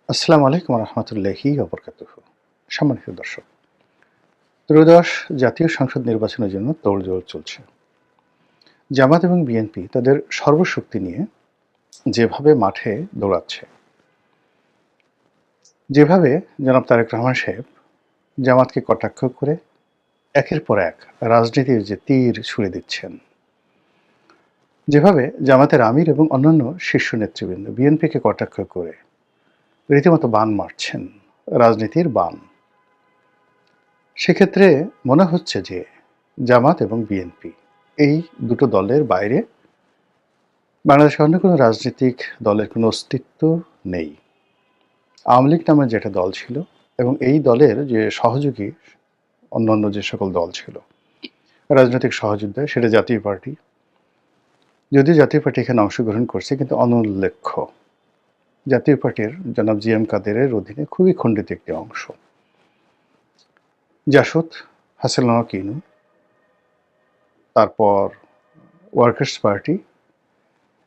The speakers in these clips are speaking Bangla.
আসসালামু আলাইকুম রহমতুল্লাহি ওবরকাতুহু। সম্মানিত দর্শক, ত্রয়োদশ জাতীয় সংসদ নির্বাচনের জন্য তোড়জোড় চলছে। জামাত এবং বিএনপি তাদের সর্বশক্তি নিয়ে যেভাবে মাঠে দৌড়াচ্ছে, যেভাবে জনাব তারেক রহমান সাহেব জামাতকে কটাক্ষ করে একের পর এক রাজনীতির যে তীর ছুঁড়ে দিচ্ছেন, যেভাবে জামাতের আমির এবং অন্যান্য শীর্ষ নেতৃবৃন্দ বিএনপিকে কটাক্ষ করে রীতিমতো বান মারছেন, রাজনীতির বান, সেক্ষেত্রে মনে হচ্ছে যে জামাত এবং বিএনপি এই দুটো দলের বাইরে বাংলাদেশে অন্য কোনো রাজনৈতিক দলের কোনো অস্তিত্ব নেই। আওয়ামী লীগ নামে যেটা দল ছিল এবং এই দলের যে সহযোগী অন্যান্য যে সকল দল ছিল, রাজনৈতিক সহযোদ্ধা, সেটা জাতীয় পার্টি। যদিও জাতীয় পার্টি এখানে অংশগ্রহণ করছে, কিন্তু অনুল্লেখ্য। জাতীয় পার্টির জনাব জি এম কাদেরের অধীনে খুবই খণ্ডিত একটি অংশ। জাসদ, হাসিনা কিনু, তারপর ওয়ার্কার্স পার্টি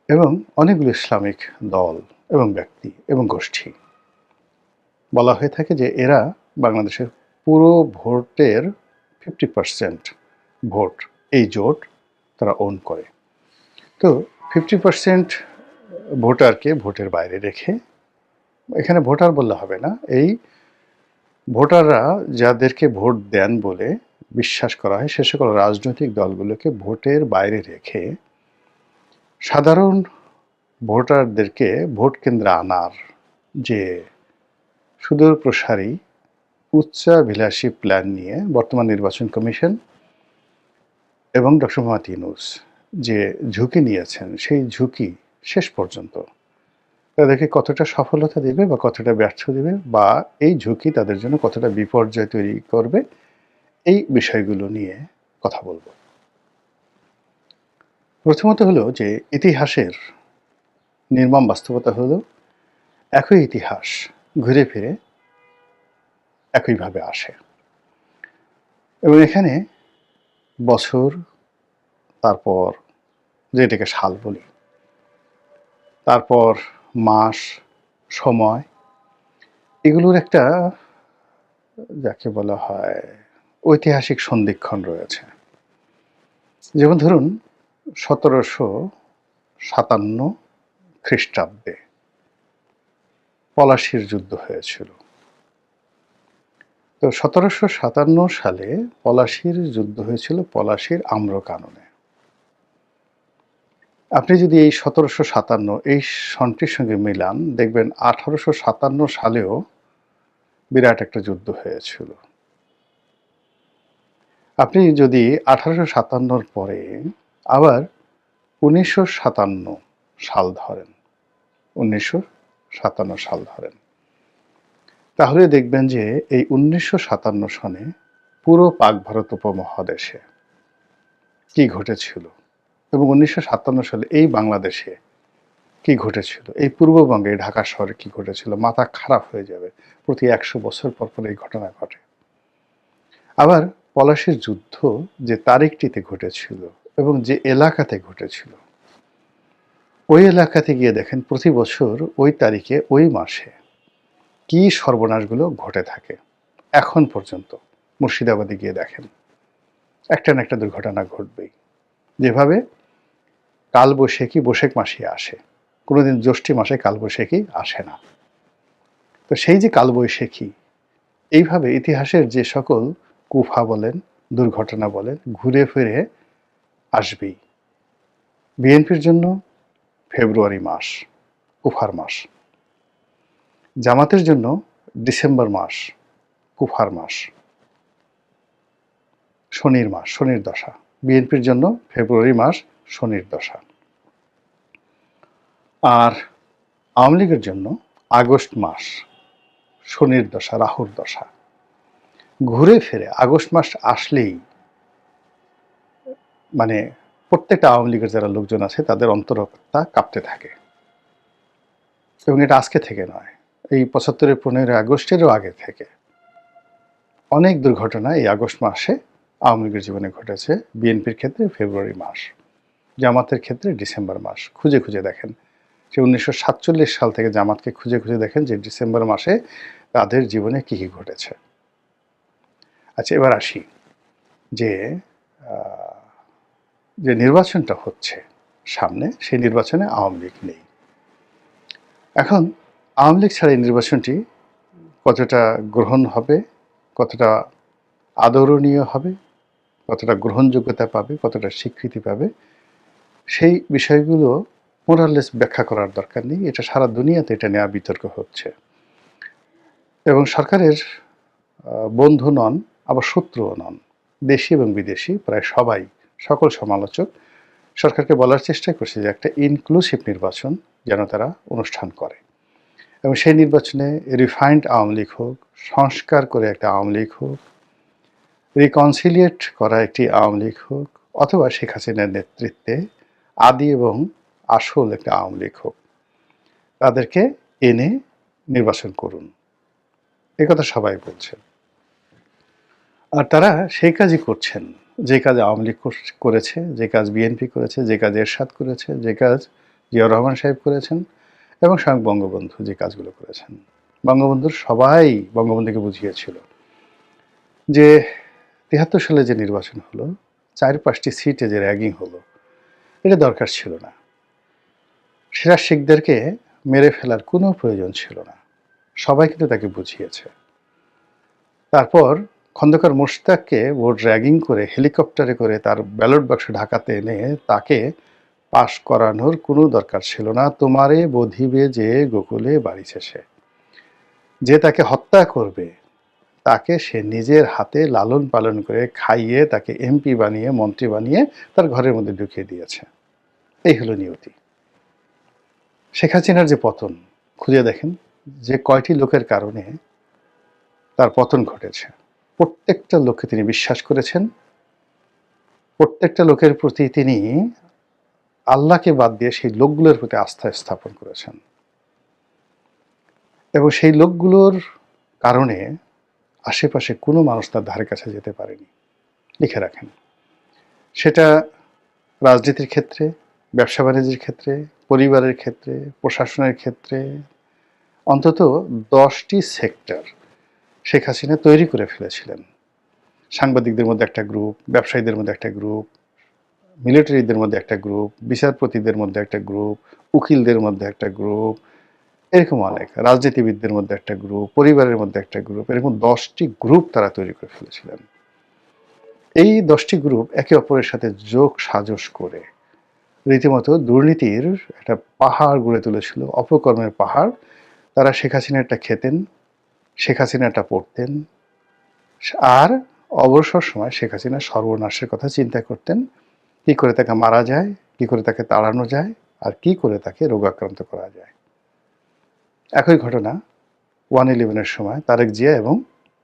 এবং অনেকগুলো ইসলামিক দল এবং ব্যক্তি এবং গোষ্ঠী। বলা হয়ে থাকে যে এরা বাংলাদেশের পুরো ভোটের 50% ভোট, এই জোট তারা ওন করে। তো 50% ভোটারকে ভোটের বাইরে রেখে, এখানে ভোটার বললে হবে না, এই ভোটাররা যাদেরকে ভোট দেন বলে বিশ্বাস করা হয় সে সকল রাজনৈতিক দলগুলোকে ভোটের বাইরে রেখে সাধারণ ভোটারদেরকে ভোট কেন্দ্রে আনার যে সুদূর প্রসারী উচ্চাভিলাষী প্ল্যান নিয়ে বর্তমান নির্বাচন কমিশন এবং ডক্টর মোহাম্মদ ইউনূস যে ঝুঁকি নিয়েছেন, সেই ঝুঁকি শেষ পর্যন্ত তাদেরকে কতটা সফলতা দেবে বা কতটা ব্যর্থ দেবে, বা এই ঝুঁকি তাদের জন্য কতটা বিপর্যয় তৈরি করবে, এই বিষয়গুলো নিয়ে কথা বলবো। প্রথমত হলো যে ইতিহাসের নির্মম বাস্তবতা হলো একই ইতিহাস ঘুরে ফিরে একইভাবে আসে, এবং এখানে বছর, তারপর যেটাকে সাল বলি, তারপর মাস, সময়, এগুলোর একটা যাকে বলা হয় ঐতিহাসিক সন্ধিক্ষণ রয়েছে। যেমন ধরুন 1757 খ্রিস্টাব্দে পলাশীর যুদ্ধ হয়েছিল। তো 1757 সালে পলাশীর যুদ্ধ হয়েছিল পলাশীর আম্রকাননে। আপনি যদি এই 1757 এই সনটির সঙ্গে মিলান, দেখবেন 1857 সালেও বিরাট একটা যুদ্ধ হয়েছিল। আপনি যদি 1857 পরে আবার 1957 সাল ধরেন, 1957 সাল ধরেন, তাহলে দেখবেন যে এই 1957 সনে পুরো পাক ভারত উপমহাদেশে কি ঘটেছিল, এবং 1957 সালে এই বাংলাদেশে কি ঘটেছিল, এই পূর্ববঙ্গে ঢাকা শহরে কি ঘটেছিল, মাথা খারাপ হয়ে যাবে। প্রতি 100 বছর পর পর এই ঘটনা ঘটে। আবার পলাশীর যুদ্ধ যে তারিখটিতে ঘটেছিল এবং যে এলাকাতে ঘটেছিল, ওই এলাকাতে গিয়ে দেখেন প্রতি বছর ওই তারিখে ওই মাসে কি সর্বনাশগুলো ঘটে থাকে। এখন পর্যন্ত মুর্শিদাবাদে গিয়ে দেখেন একটা না একটা দুর্ঘটনা ঘটবেই। যেভাবে কালবৈশাখী বৈশাখ মাসে আসে, কোনোদিন জ্যৈষ্ঠী মাসে কালবৈশাখী আসে না। তো সেই যে কালবৈশাখী, এইভাবে ইতিহাসের যে সকল কুফা বলেন, দুর্ঘটনা বলেন, ঘুরে ফিরে আসবেই। বিএনপির জন্য ফেব্রুয়ারি মাস কুফার মাস, জামাতের জন্য ডিসেম্বর মাস কুফার মাস, শনির মাস, শনির দশা। বিএনপির জন্য ফেব্রুয়ারি মাস শনির দশা। আর আওয়ামী লীগের জন্য আগস্ট মাস শনির দশা, রাহুর দশা। ঘুরে ফিরে আগস্ট মাস আসলেই মানে প্রত্যেকটা আওয়ামী লীগের যারা লোকজন আছে তাদের অন্তরটা কাঁপতে থাকে। এবং এটা আজকে থেকে নয়, এই 75-এর 15 আগস্টেরও আগে থেকে অনেক দুর্ঘটনা এই আগস্ট মাসে আওয়ামী লীগের জীবনে ঘটেছে। বিএনপির ক্ষেত্রে ফেব্রুয়ারি মাস, জামাতের ক্ষেত্রে ডিসেম্বর মাস। খুঁজে খুঁজে দেখেন যে 1947 সাল থেকে জামাতকে খুঁজে খুঁজে দেখেন যে ডিসেম্বর মাসে তাদের জীবনে কী কী ঘটেছে। আচ্ছা, এবার আসি যে যে নির্বাচনটা হচ্ছে সামনে, সেই নির্বাচনে আওয়ামী লীগ নেই। এখন আওয়ামী লীগ ছাড়া এই নির্বাচনটি কতটা গ্রহণ হবে, কতটা আদরণীয় হবে, কতটা গ্রহণযোগ্যতা পাবে, কতটা স্বীকৃতি পাবে, সেই বিষয়গুলো মোরাললেস ব্যাখ্যা করার দরকার নেই। এটা সারা দুনিয়াতে এটা নিয়ে বিতর্ক হচ্ছে এবং সরকারের বন্ধু নন, আবার শত্রুও নন। দেশি এবং বিদেশি প্রায় সবাই, সকল সমালোচক সরকারকে বলার চেষ্টা করছে যে একটা ইনক্লুসিভ নির্বাচন যেন তারা অনুষ্ঠান করে এবং সেই নির্বাচনে রিফাইন্ড আওয়ামী লীগ হোক, সংস্কার করে একটা আওয়ামী লীগ হোক, রিকনসিলিয়েট করা একটি আওয়ামী লীগ হোক, অথবা শেখ হাসিনার নেতৃত্বে আদি এবং আসল একটা আওয়ামী লীগ হোক, তাদেরকে এনে নির্বাচন করুন, এ কথা সবাই বলছেন। আর তারা সেই কাজই করছেন যে কাজ আওয়ামী লীগ করেছে, যে কাজ বিএনপি করেছে, যে কাজ এরশাদ করেছে, যে কাজ জিয়াউর রহমান সাহেব করেছেন এবং স্বয়ং বঙ্গবন্ধু যে কাজগুলো করেছেন। বঙ্গবন্ধুর সবাই বঙ্গবন্ধুকে বুঝিয়েছিল যে ৭৩ সালে যে নির্বাচন হলো, ৪-৫টি সিটে যে র্যাগিং হলো, এটা দরকার ছিল না। সেরা শিখদেরকে মেরে ফেলার কোনো প্রয়োজন ছিল না। সবাই কিন্তু তাকে বুঝিয়েছে। তারপর খন্দকার মোশতাককে ভোট র্যাগিং করে হেলিকপ্টারে করে তার ব্যালট বাক্স ঢাকাতে এনে তাকে পাশ করানোর কোনো দরকার ছিল না। তোমারে বধিবে যে গোকুলে বাড়ি শেষে, যে তাকে হত্যা করবে তাকে সে নিজের হাতে লালন পালন করে খাইয়ে তাকে এমপি বানিয়ে, মন্ত্রী বানিয়ে তার ঘরের মধ্যে ঢুকিয়ে দিয়েছে। এই হলো নিয়তি। শেখ হাসিনার যে পতন, খুঁজে দেখেন যে কয়টি লোকের কারণে তার পতন ঘটেছে। প্রত্যেকটা লোককে তিনি বিশ্বাস করেছেন, প্রত্যেকটা লোকের প্রতি তিনি আল্লাহকে বাদ দিয়ে সেই লোকগুলোর প্রতি আস্থা স্থাপন করেছেন এবং সেই লোকগুলোর কারণে আশেপাশে কোনো মানুষ তার ধারে কাছে যেতে পারেনি। লিখে রাখেন, সেটা রাজনীতির ক্ষেত্রে, ব্যবসা বাণিজ্যের ক্ষেত্রে, পরিবারের ক্ষেত্রে, প্রশাসনের ক্ষেত্রে, অন্তত 10টি সেক্টর শেখ হাসিনা তৈরি করে ফেলেছিলেন। সাংবাদিকদের মধ্যে একটা গ্রুপ, ব্যবসায়ীদের মধ্যে একটা গ্রুপ, মিলিটারিদের মধ্যে একটা গ্রুপ, বিচারপতিদের মধ্যে একটা গ্রুপ, উকিলদের মধ্যে একটা গ্রুপ, এরকম অনেক, রাজনীতিবিদদের মধ্যে একটা গ্রুপ, পরিবারের মধ্যে একটা গ্রুপ, এরকম 10টি গ্রুপ তারা তৈরি করে ফেলেছিলেন। এই 10টি গ্রুপ একে অপরের সাথে যোগ সাজস করে রীতিমতো দুর্নীতির একটা পাহাড় গড়ে তুলেছিল, অপকর্মের পাহাড়। তারা শেখ হাসিনাটা খেতেন, শেখ হাসিনাটা পড়তেন, আর অবসর সময় শেখ হাসিনার সর্বনাশের কথা চিন্তা করতেন। কি করে তাকে মারা যায়, কি করে তাকে তাড়ানো যায়, আর কি করে তাকে রোগাক্রান্ত করা যায়। একই ঘটনা 1/11-এর সময় তারেক জিয়া এবং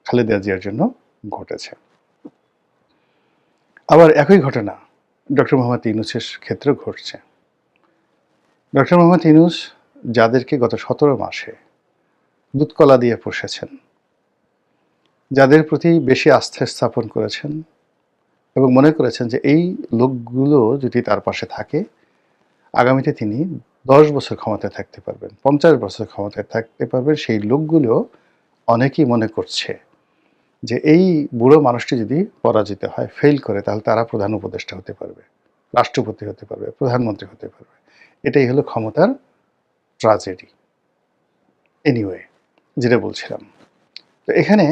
খালেদা জিয়ার জন্য ঘটেছে। আবার একই ঘটনা ডক্টর মোহাম্মদ ইউনূসের ক্ষেত্রে ঘটছে। ডক্টর মোহাম্মদ ইউনূস যাদেরকে গত 17 মাসে দুধকলা দিয়ে পুষেছেন, যাদের প্রতি বেশি আস্থা স্থাপন করেছেন এবং মনে করেছেন যে এই লোকগুলো যদি তার পাশে থাকে, আগামীতে তিনি 10 বছর ক্ষমতায় থাকতে পারবেন, 50 বছর ক্ষমতায় থাকতে পারবেন, সেই লোকগুলো অনেকেই মনে করছে যে এই বুড়ো মানুষটি যদি পরাজিত হয়, ফেল করে, তাহলে তারা প্রধান উপদেষ্টা হতে পারবে, রাষ্ট্রপতি হতে পারবে, প্রধানমন্ত্রী হতে পারবে। এটাই হলো ক্ষমতার ট্রাজেডি। এনিওয়ে, যেটা বলছিলাম, তো এখানে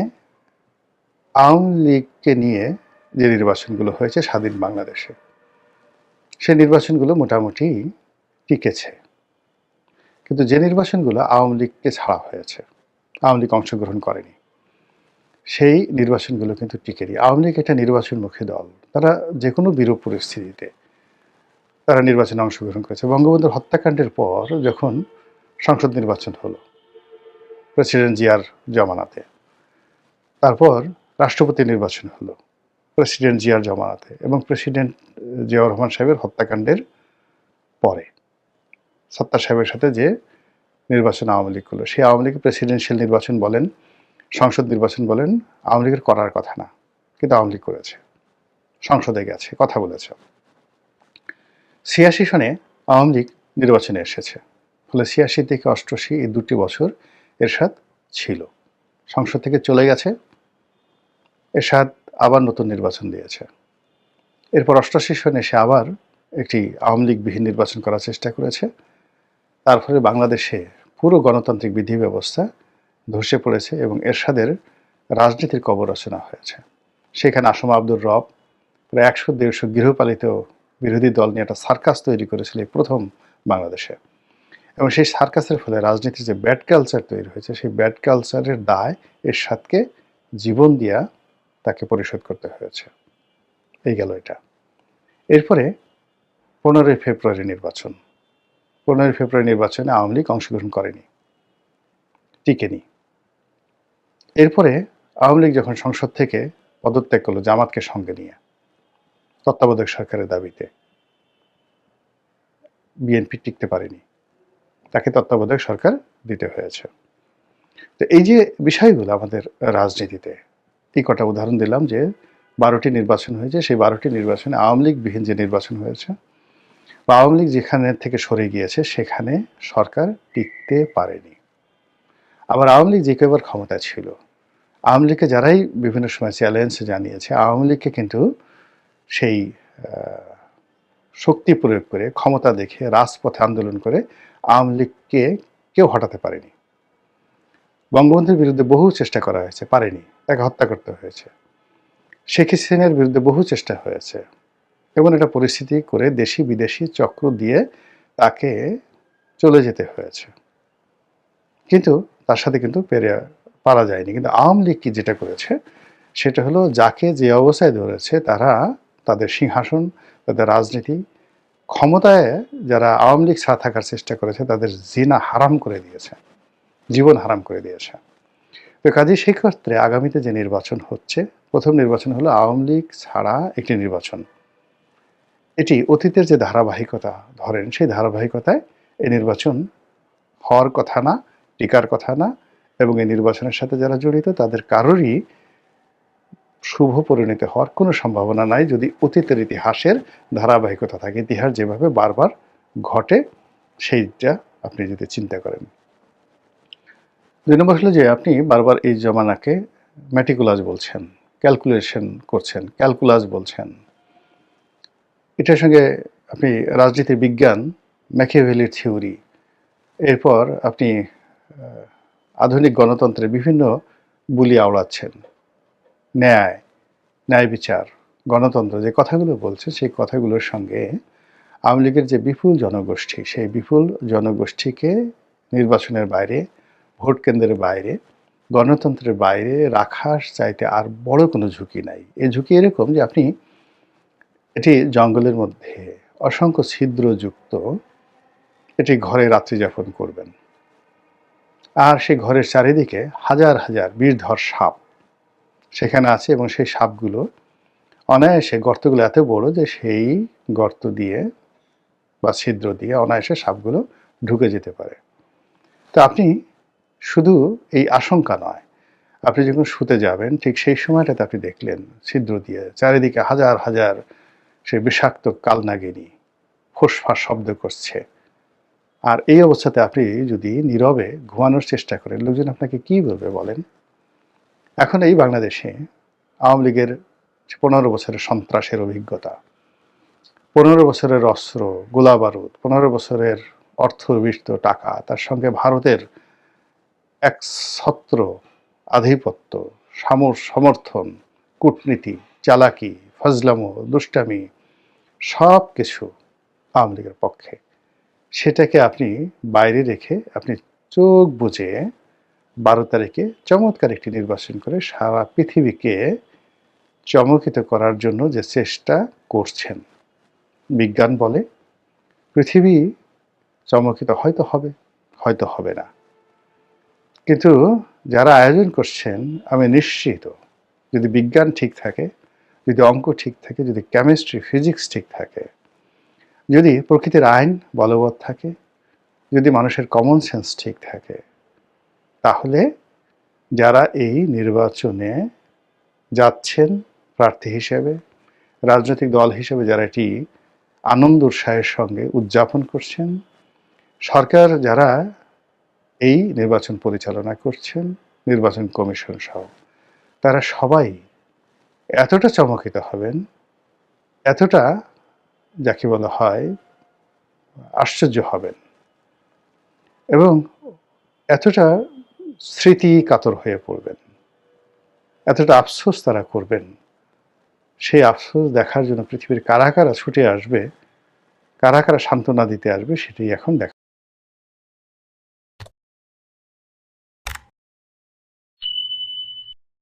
আওয়ামী লীগকে নিয়ে যে নির্বাচনগুলো হয়েছে স্বাধীন বাংলাদেশে, সেই নির্বাচনগুলো মোটামুটি টিকেছে। কিন্তু যে নির্বাচনগুলো আওয়ামী লীগকে ছাড়া হয়েছে, আওয়ামী লীগ অংশগ্রহণ করেনি, সেই নির্বাচনগুলো কিন্তু টিকেনি। আওয়ামী লীগ একটা নির্বাচনমুখী দল, তারা যে কোনো বিরূপ পরিস্থিতিতে তারা নির্বাচনে অংশগ্রহণ করেছে। বঙ্গবন্ধুর হত্যাকাণ্ডের পর যখন সংসদ নির্বাচন হলো প্রেসিডেন্ট জিয়ার জমানাতে, তারপর রাষ্ট্রপতি নির্বাচন হলো প্রেসিডেন্ট জিয়ার জমানাতে, এবং প্রেসিডেন্ট জিয়াউর রহমান সাহেবের হত্যাকাণ্ডের পরে সত্তার সাহেবের সাথে যে নির্বাচন আওয়ামী লীগ করলো, সেই আওয়ামী লীগের প্রেসিডেন্সিয়াল নির্বাচন বলেন, সংসদ নির্বাচন বলেন, আওয়ামী লীগের করার কথা না, কিন্তু আওয়ামী লীগ করেছে, সংসদে গেছে, কথা বলেছে। 86 সনে আওয়ামী লীগ নির্বাচনে এসেছে, ফলে ৮৬ থেকে ৮৮ এই ২টি বছর এরশাদ ছিল। সংসদ থেকে চলে গেছে, এরশাদ আবার নতুন নির্বাচন দিয়েছে। এরপর ৮৮ সনে এসে আবার একটি আওয়ামী লীগবিহীন নির্বাচন করার চেষ্টা করেছে। তার ফলে বাংলাদেশে পুরো গণতান্ত্রিক বিধি ব্যবস্থা ধসে পড়েছে এবং এরশাদের রাজনীতির কবর রচনা হয়েছে। সেখানে আসম আব্দুর রব প্রায় ১০০-১৫০ গৃহপালিত বিরোধী দল নিয়ে একটা সার্কাস তৈরি করেছিল এই প্রথম বাংলাদেশে। এবং সেই সার্কাসের ফলে রাজনীতির যে ব্যাড কালচার তৈরি হয়েছে, সেই ব্যাড কালচারের দায় এরশাদকে জীবন দিয়া তাকে পরিশোধ করতে হয়েছে। এই গেল এটা। এরপরে ১৫ই ফেব্রুয়ারি নির্বাচন। ১৫ই ফেব্রুয়ারি নির্বাচনে আওয়ামী লীগ অংশগ্রহণ করেনি, টিকেনি। এরপরে আওয়ামী লীগ যখন সংসদ থেকে পদত্যাগ করলো জামাতকে সঙ্গে নিয়ে তত্ত্বাবধায়ক সরকারের দাবিতে, বিএনপি টিকতে পারেনি, তাকে তত্ত্বাবধায়ক সরকার দিতে হয়েছে। তো এই যে বিষয়গুলো আমাদের রাজনীতিতে, এই কটা উদাহরণ দিলাম যে ১২টি নির্বাচন হয়েছে, সেই ১২টি নির্বাচনে আওয়ামী লীগবিহীন যে নির্বাচন হয়েছে বা আওয়ামী লীগ যেখানে থেকে সরে গিয়েছে সেখানে সরকার টিকতে পারেনি। আবার আওয়ামী লীগ যে কয়েকবার ক্ষমতা ছিল, আওয়ামী লীগকে যারাই বিভিন্ন সময় চ্যালেঞ্জ জানিয়েছে, আওয়ামী লীগকে কিন্তু সেই শক্তি প্রয়োগ করে, ক্ষমতা দেখে, রাজপথে আন্দোলন করে আওয়ামী লীগকে কেউ হটাতে পারেনি। বঙ্গবন্ধুর বিরুদ্ধে বহু চেষ্টা করা হয়েছে, পারেনি, তাকে হত্যা করতে হয়েছে। শেখ হাসিনার বিরুদ্ধে বহু চেষ্টা হয়েছে, এমন একটা পরিস্থিতি করে দেশি বিদেশি চক্র দিয়ে তাকে চলে যেতে হয়েছে, কিন্তু তার সাথে কিন্তু পারা যায়নি। কিন্তু আওয়ামী লীগ কি যেটা করেছে সেটা হলো, যাকে যে অবস্থায় ধরেছে তারা তাদের সিংহাসন, তাদের রাজনীতি, ক্ষমতায় যারা আওয়ামী লীগ ছাড়া থাকার চেষ্টা করেছে তাদের জিনা হারাম করে দিয়েছে, জীবন হারাম করে দিয়েছে। তো কাজে সেই ক্ষেত্রে আগামীতে যে নির্বাচন হচ্ছে, প্রথম নির্বাচন হলো আওয়ামী লীগ ছাড়া একটি নির্বাচন। এটি অতীতের যে ধারাবাহিকতা ধরেন, সেই ধারাবাহিকতায় এই নির্বাচন হওয়ার কথা না, টিকার কথা না, এবং এই নির্বাচনের সাথে যারা জড়িত তাদের কারোরই শুভ পরিণত হওয়ার কোনো সম্ভাবনা নাই যদি অতীতের ইতিহাসের ধারাবাহিকতা থাকে। ইতিহাস যেভাবে বারবার ঘটে সেইটা আপনি যদি চিন্তা করেন। ২ নম্বর হলো যে আপনি বারবার এই জমানাকে ম্যাটিকুলাস বলছেন, ক্যালকুলেশন করছেন, ক্যালকুলাস বলছেন। এটার সঙ্গে আপনি রাজনীতির বিজ্ঞান, ম্যাকিয়াভেলির থিওরি, এরপর আপনি আধুনিক গণতন্ত্রের বিভিন্ন বুলি আওড়াচ্ছেন, ন্যায়, ন্যায় বিচার, গণতন্ত্র, যে কথাগুলো বলছে সেই কথাগুলোর সঙ্গে আওয়ামী লীগের যে বিপুল জনগোষ্ঠী, সেই বিপুল জনগোষ্ঠীকে নির্বাচনের বাইরে, ভোট কেন্দ্রের বাইরে, গণতন্ত্রের বাইরে রাখার চাইতে আর বড় কোনো ঝুঁকি নাই। এই ঝুঁকি এরকম যে আপনি এটি জঙ্গলের মধ্যে অসংখ্য ছিদ্রযুক্ত এটি ঘরে রাত্রি যাপন করবেন, আর সেই ঘরের চারিদিকে হাজার হাজার বিষধর সাপ সেখানে আছে, এবং সেই সাপগুলো অনায়াসে, গর্তগুলো এত বড় যে সেই গর্ত দিয়ে বা ছিদ্র দিয়ে অনায়াসে সাপগুলো ঢুকে যেতে পারে। তো আপনি শুধু এই আশঙ্কা নয়, আপনি যখন শুতে যাবেন ঠিক সেই সময়টাতে আপনি দেখলেন ছিদ্র দিয়ে চারিদিকে হাজার হাজার সেই বিষাক্ত কালনাগিনী ফোঁসফাঁস শব্দ করছে, আর এই অবস্থাতে আপনি যদি নীরবে ঘুমানোর চেষ্টা করেন, লোকজন আপনাকে কি বলবে বলেন? এখন এই বাংলাদেশে আওয়ামী লীগের ১৫ বছরের সন্ত্রাসের অভিজ্ঞতা, ১৫ বছরের অস্ত্র, গোলাবারুদ, ১৫ বছরের অর্থবিষ্ট টাকা, তার সঙ্গে ভারতের একছত্র আধিপত্য, সমর্থন, কূটনীতি, চালাকি, ফজলামো, দুষ্টামি, সব কিছু আওয়ামী লীগের পক্ষে। সেটাকে আপনি বাইরে রেখে আপনি চোখ বুজে ১২ তারিখে চমৎকার একটি নির্বাচন করে সারা পৃথিবীকে চমকিত করার জন্য যে চেষ্টা করছেন। বিজ্ঞান বলে পৃথিবী চমকিত হয়তো হবে, হয়তো হবে না, কিন্তু যারা আয়োজন করছেন আমি নিশ্চিত, যদি বিজ্ঞান ঠিক থাকে, যদি অঙ্ক ঠিক থাকে, যদি কেমিস্ট্রি, ফিজিক্স ঠিক থাকে, যদি প্রকৃতির আইন বলবৎ থাকে, যদি মানুষের কমন সেন্স ঠিক থাকে, তাহলে যারা এই নির্বাচনে যাচ্ছেন প্রার্থী হিসেবে, রাজনৈতিক দল হিসেবে যারা এটি আনন্দ উৎসাহের সঙ্গে উদযাপন করছেন, সরকার যারা এই নির্বাচন পরিচালনা করছেন, নির্বাচন কমিশন সহ, তারা সবাই এতটা চমকিত হবেন, এতটা যাকে বলা হয় আশ্চর্য হবেন এবং এতটা স্মৃতি কাতর হয়ে পড়বেন, এতটা আফসোস তারা করবেন। সেই আফসোস দেখার জন্য পৃথিবীর কারা কারা ছুটে আসবে, কারা কারা সান্ত্বনা দিতে আসবে, সেটাই এখন দেখা।